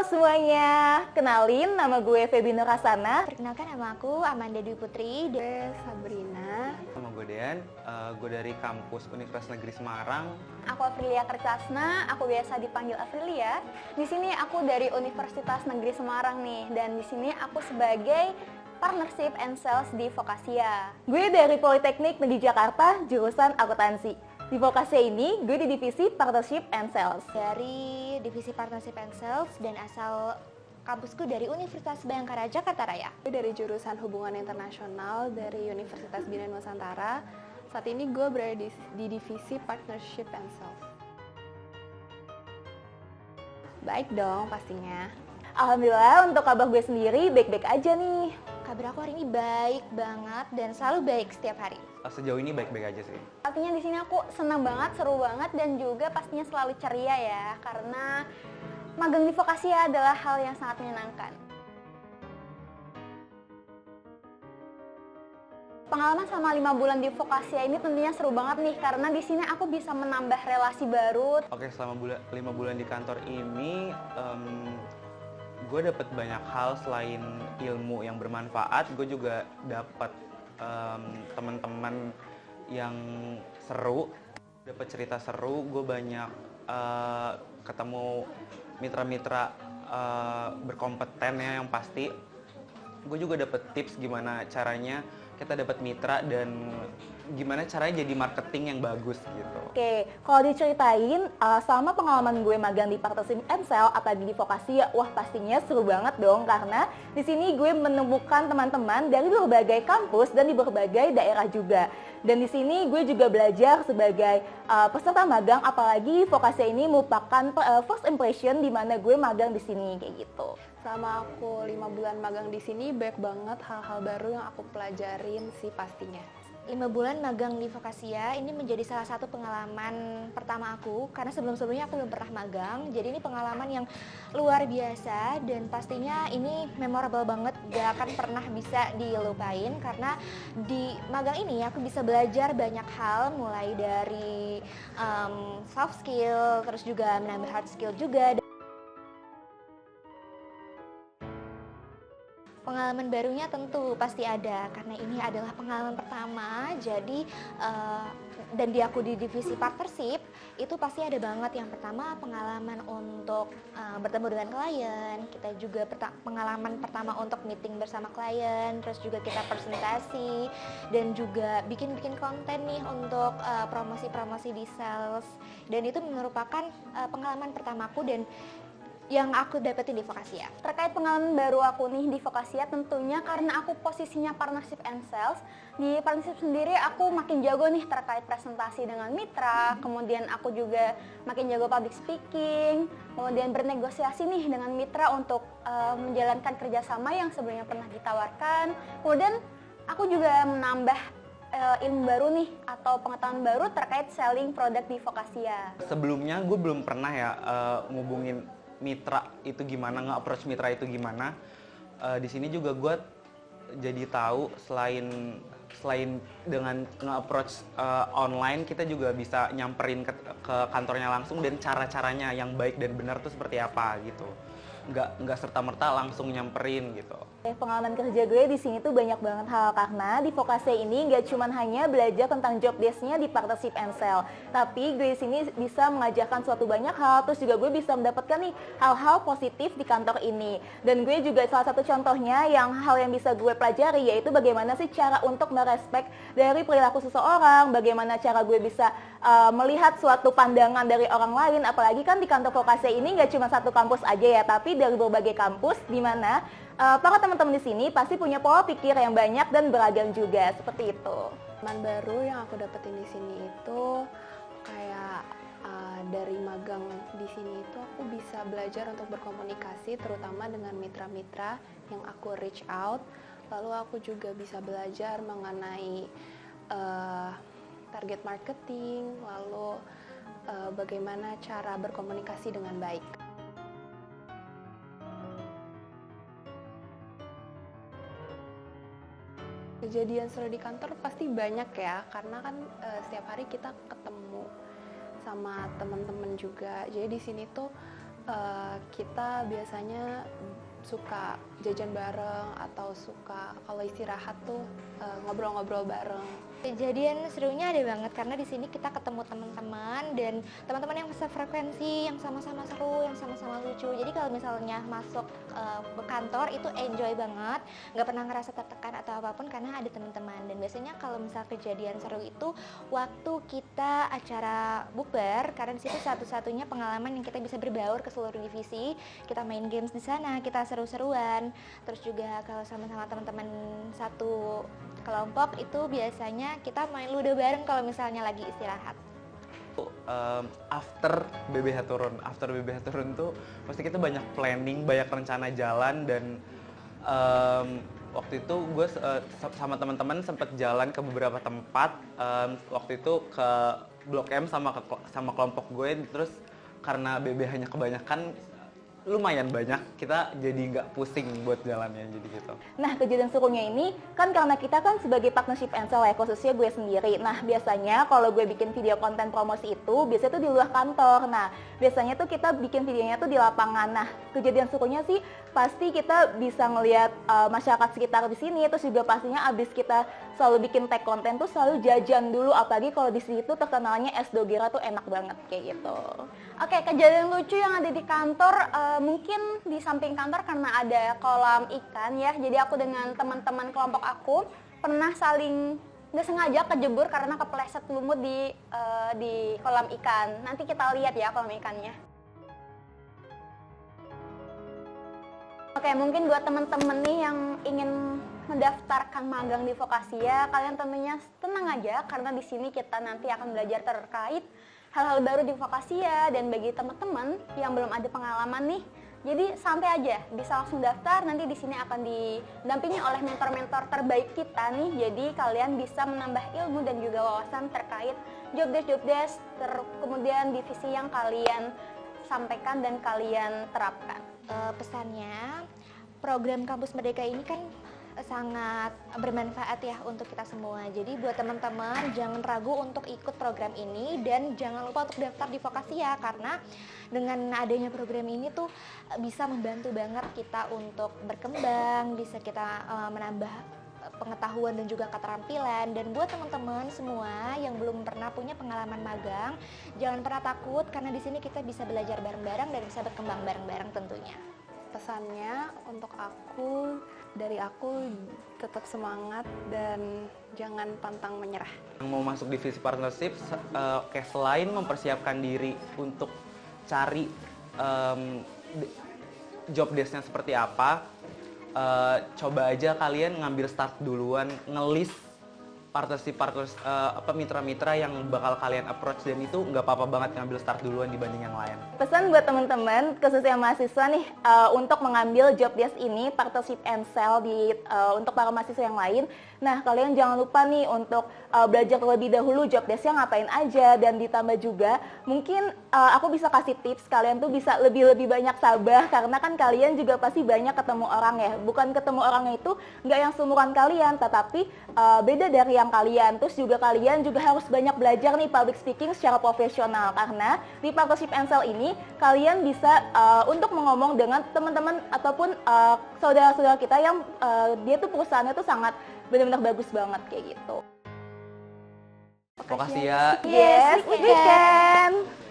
semuanya, kenalin nama gue Febi Nurhasana. Perkenalkan, nama aku Amanda Dwi Putri. Gue Sabrina. Nama gue Dean, gue dari kampus Universitas Negeri Semarang. Aku Afrilia Kercasna, aku biasa dipanggil Afrilia. Di sini aku dari Universitas Negeri Semarang nih, dan di sini aku sebagai Partnership and Sales di Vokasia. Gue dari Politeknik Negeri Jakarta, jurusan akuntansi. Di Vokasia ini, gue di divisi Partnership and Sales. Dari divisi Partnership and Sales dan asal kampusku dari Universitas Bhayangkara Jakarta Raya. Gue dari jurusan Hubungan Internasional dari Universitas Bina Nusantara. Saat ini gue berada di divisi Partnership and Sales. Baik dong pastinya. Alhamdulillah untuk kabar gue sendiri baik-baik aja nih. Kabar aku hari ini baik banget dan selalu baik setiap hari. Sejauh ini baik-baik aja sih. Artinya di sini aku senang banget, seru banget, dan juga pastinya selalu ceria ya, karena magang di Vokasia adalah hal yang sangat menyenangkan. Pengalaman selama 5 bulan di Vokasia ini tentunya seru banget nih, karena di sini aku bisa menambah relasi baru. Oke, selama 5 bulan di kantor ini, gue dapat banyak hal selain ilmu yang bermanfaat. Gue juga dapat teman-teman yang seru, dapat cerita seru. Gue banyak ketemu mitra-mitra berkompeten ya, yang pasti. Gue juga dapat tips gimana caranya kita dapat mitra dan gimana caranya jadi marketing yang bagus gitu. Oke, kalau diceritain selama pengalaman gue magang di Partnership and Sales apalagi di Vokasia, wah pastinya seru banget dong, karena di sini gue menemukan teman-teman dari berbagai kampus dan di berbagai daerah juga. Dan di sini gue juga belajar sebagai peserta magang, apalagi Vokasia ini merupakan first impression di mana gue magang di sini kayak gitu. Selama aku 5 bulan magang di sini, banyak banget hal-hal baru yang aku pelajarin sih pastinya. 5 bulan magang di Vokasia ini menjadi salah satu pengalaman pertama aku, karena sebelum-sebelumnya aku belum pernah magang. Jadi ini pengalaman yang luar biasa dan pastinya ini memorable banget, gak akan pernah bisa dilupain, karena di magang ini aku bisa belajar banyak hal, mulai dari soft skill, terus juga menambah hard skill juga. Pengalaman barunya tentu pasti ada, karena ini adalah pengalaman pertama. Jadi dan aku di divisi partnership itu pasti ada banget. Yang pertama pengalaman untuk bertemu dengan klien, kita juga pengalaman pertama untuk meeting bersama klien, terus juga kita presentasi dan juga bikin konten nih untuk promosi-promosi di sales. Dan itu merupakan pengalaman pertamaku dan yang aku dapetin di Vokasia. Terkait pengalaman baru aku nih di Vokasia, tentunya karena aku posisinya Partnership and Sales, di Partnership sendiri aku makin jago nih terkait presentasi dengan mitra, kemudian aku juga makin jago public speaking, kemudian bernegosiasi nih dengan mitra untuk menjalankan kerjasama yang sebelumnya pernah ditawarkan. Kemudian aku juga menambah ilmu baru nih atau pengetahuan baru terkait selling produk di Vokasia. Sebelumnya gue belum pernah ya ngubungin mitra itu gimana, nge-approach mitra itu gimana. Di sini juga gue jadi tahu selain dengan nge-approach online, kita juga bisa nyamperin ke kantornya langsung, dan cara-caranya yang baik dan benar tuh seperti apa gitu. Nggak serta-merta langsung nyamperin gitu. Pengalaman kerja gue di sini tuh banyak banget hal, karena di Vokasia ini nggak cuma hanya belajar tentang job desk-nya di Partnership and Sales, tapi gue di sini bisa mengajarkan suatu banyak hal, terus juga gue bisa mendapatkan nih hal-hal positif di kantor ini. Dan gue juga salah satu contohnya hal yang bisa gue pelajari yaitu bagaimana sih cara untuk merespek dari perilaku seseorang, bagaimana cara gue bisa melihat suatu pandangan dari orang lain, apalagi kan di kantor Vokasia ini nggak cuma satu kampus aja ya, tapi dari berbagai kampus di mana para teman-teman di sini pasti punya pola pikir yang banyak dan beragam juga, seperti itu. Pengalaman baru yang aku dapetin di sini itu kayak dari magang di sini itu aku bisa belajar untuk berkomunikasi, terutama dengan mitra-mitra yang aku reach out. Lalu aku juga bisa belajar mengenai target marketing, lalu bagaimana cara berkomunikasi dengan baik. Kejadian seru di kantor pasti banyak ya, karena kan setiap hari kita ketemu sama teman-teman juga. Jadi di sini tuh Kita biasanya suka jajan bareng atau suka kalau istirahat tuh ngobrol-ngobrol bareng. Kejadian serunya ada banget karena di sini kita ketemu teman-teman dan teman-teman yang sefrekuensi, yang sama-sama seru, yang sama-sama lucu. Jadi kalau misalnya masuk ke kantor itu enjoy banget, nggak pernah ngerasa tertekan atau apapun karena ada teman-teman. Dan biasanya kalau misal kejadian seru itu waktu kita acara bukber, karena di situ satu-satunya pengalaman yang kita bisa berbaur ke seluruh divisi. Kita main games di sana, kita seru-seruan. Terus juga kalau sama-sama teman-teman satu kelompok itu biasanya kita main ludo bareng kalau misalnya lagi istirahat. After BBH turun tuh pasti kita banyak planning, banyak rencana jalan dan waktu itu gue sama teman-teman sempat jalan ke beberapa tempat. Waktu itu ke Blok M sama kelompok gue, terus karena BBH-nya kebanyakan lumayan banyak, kita jadi nggak pusing buat jalannya jadi gitu. Nah, kejadian serunya ini kan karena kita kan sebagai partnership Ensel ya, khususnya gue sendiri. Nah, biasanya kalau gue bikin video konten promosi itu biasanya tuh di luar kantor. Nah, biasanya tuh kita bikin videonya tuh di lapangan. Nah, kejadian serunya sih pasti kita bisa ngelihat masyarakat sekitar di sini, terus juga pastinya abis kita selalu bikin tag konten tuh selalu jajan dulu, apalagi kalau di situ terkenalnya es dogera tuh enak banget kayak gitu. Oke, kejadian lucu yang ada di kantor, mungkin di samping kantor karena ada kolam ikan ya. Jadi aku dengan teman-teman kelompok aku pernah saling nggak sengaja kejebur karena kepleset lumut di kolam ikan. Nanti kita lihat ya kolam ikannya. Oke, mungkin buat teman-teman nih yang ingin mendaftarkan magang di Vokasia, kalian tentunya tenang aja karena di sini kita nanti akan belajar terkait hal-hal baru di Vokasia. Dan bagi teman-teman yang belum ada pengalaman nih, jadi santai aja, bisa langsung daftar. Nanti di sini akan didampingi oleh mentor-mentor terbaik kita nih. Jadi kalian bisa menambah ilmu dan juga wawasan terkait job desk, kemudian divisi yang kalian sampaikan dan kalian terapkan. Pesannya, program Kampus Merdeka ini kan sangat bermanfaat ya untuk kita semua. Jadi buat teman-teman jangan ragu untuk ikut program ini dan jangan lupa untuk daftar di Vokasia karena dengan adanya program ini tuh bisa membantu banget kita untuk berkembang, bisa kita menambah pengetahuan dan juga keterampilan. Dan buat teman-teman semua yang belum pernah punya pengalaman magang, jangan pernah takut karena di sini kita bisa belajar bareng-bareng dan bisa berkembang bareng-bareng tentunya. Pesannya untuk dari aku tetap semangat dan jangan pantang menyerah. Yang mau masuk divisi partnership, kayak selain mempersiapkan diri untuk cari job desk-nya seperti apa, coba aja kalian ngambil start duluan, ngelis mitra-mitra yang bakal kalian approach, dan itu nggak apa-apa banget ngambil start duluan dibanding yang lain. Pesan buat teman-teman, khususnya mahasiswa nih, untuk mengambil job desk ini, partnership Ensel untuk para mahasiswa yang lain. Nah, kalian jangan lupa nih untuk belajar terlebih dahulu job desk-nya ngapain aja, dan ditambah juga mungkin aku bisa kasih tips, kalian tuh bisa lebih banyak sabar, karena kan kalian juga pasti banyak ketemu orang ya. Bukan ketemu orangnya itu nggak yang seumuran kalian, tetapi beda dari yang kalian. Terus juga kalian juga harus banyak belajar nih public speaking secara profesional, karena di partnership Ensel ini kalian bisa untuk mengomong dengan teman-teman ataupun saudara-saudara kita yang dia tuh perusahaannya tuh sangat benar-benar bagus banget kayak gitu. Vokasia. Yes, we can.